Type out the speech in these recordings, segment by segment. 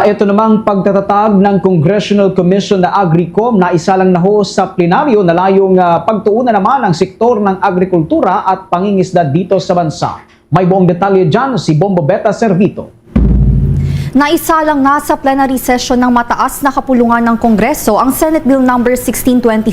Ito namang pagtatatag ng Congressional Commission na Agricom na isa lang na ho sa plenaryo na layong pagtuunan naman ang sektor ng agrikultura at pangingisda dito sa bansa. May buong detalye dyan si Bombo Beta Servito. Naisalang nga sa plenary session ng mataas na kapulungan ng Kongreso ang Senate Bill No. 1624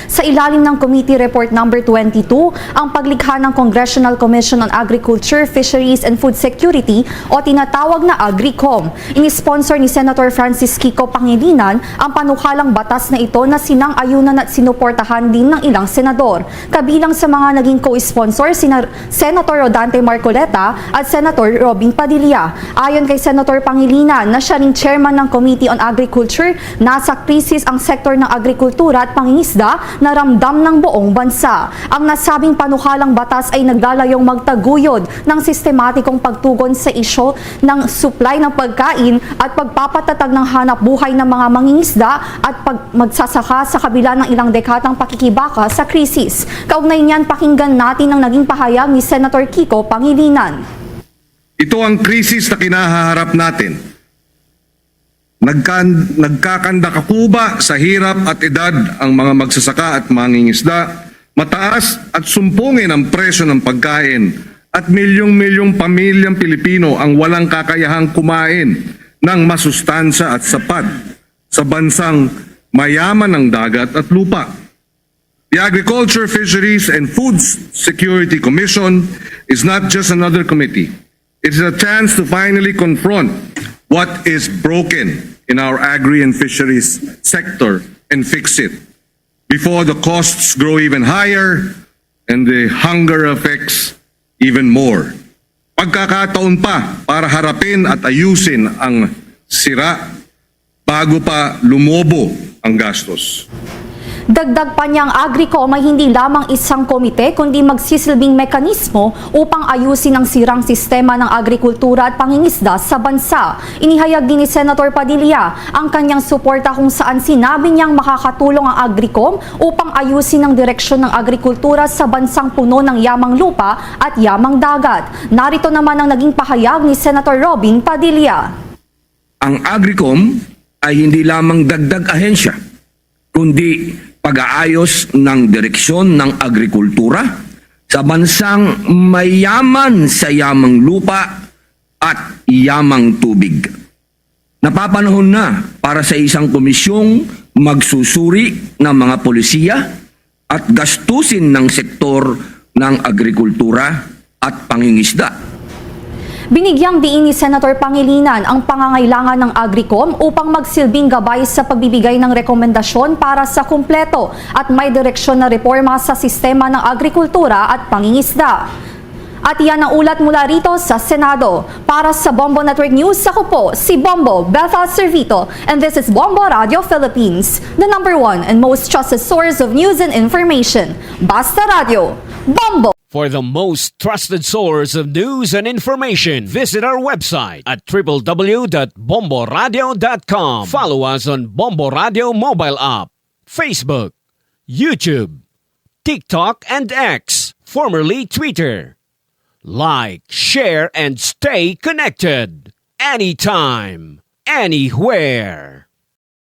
sa ilalim ng Committee Report No. 22 ang paglikha ng Congressional Commission on Agriculture, Fisheries and Food Security o tinatawag na Agricom. Inisponsor ni Senator Francis Kiko Pangilinan ang panukalang batas na ito na sinang-ayunan at sinuportahan din ng ilang senador. Kabilang sa mga naging co-sponsor sina Senator Rodante Marcoleta at Senator Robin Padilla. Ayon kay Senator Pangilinan na siya ring chairman ng Committee on Agriculture, nasa krisis ang sektor ng agrikultura at pangingisda na ramdam ng buong bansa. Ang nasabing panukalang batas ay naglalayong magtaguyod ng sistematikong pagtugon sa isyu ng supply ng pagkain at pagpapatatag ng hanap buhay ng mga mangingisda at magsasaka sa kabila ng ilang dekadang pakikibaka sa krisis. Kaugnay niyan, pakinggan natin ang naging pahayag ni Senator Kiko Pangilinan. Ito ang krisis na kinahaharap natin. Nagkakandakakuba sa hirap at edad ang mga magsasaka at mangingisda, mataas at sumpungin ang presyo ng pagkain at milyong-milyong pamilyang Pilipino ang walang kakayahang kumain ng masustansya at sapat sa bansang mayaman ng dagat at lupa. The Agriculture, Fisheries and Food Security Commission is not just another committee. It is a chance to finally confront what is broken in our agri and fisheries sector and fix it before the costs grow even higher and the hunger affects even more. Pagkakataon pa para harapin at ayusin ang sira bago pa lumobo ang gastos. Dagdag pa niyang Agricom ay hindi lamang isang komite kundi magsisilbing mekanismo upang ayusin ang sirang sistema ng agrikultura at pangingisda sa bansa. Inihayag din ni Senator Padilla ang kanyang suporta kung saan sinabi niyang makakatulong ang Agricom upang ayusin ang direksyon ng agrikultura sa bansang puno ng yamang lupa at yamang dagat. Narito naman ang naging pahayag ni Senator Robin Padilla. Ang Agricom ay hindi lamang dagdag ahensya, kundi pag-aayos ng direksyon ng agrikultura sa bansang mayaman sa yamang lupa at yamang tubig. Napapanahon na para sa isang komisyong magsusuri ng mga polisiya at gastusin ng sektor ng agrikultura at pangingisda. Binigyang diin ni Senator Pangilinan ang pangangailangan ng Agricom upang magsilbing gabay sa pagbibigay ng rekomendasyon para sa kumpleto at may direksyon na reforma sa sistema ng agrikultura at pangingisda. At yan ang ulat mula rito sa Senado. Para sa Bombo Network News, ako po si Bombo Beta Servito, and this is Bombo Radio Philippines, the #1 and most trusted source of news and information. Basta Radio, Bombo! For the most trusted source of news and information, visit our website at www.bomboradio.com. Follow us on Bombo Radio mobile app, Facebook, YouTube, TikTok, and X, formerly Twitter. Like, share, and stay connected. Anytime, anywhere.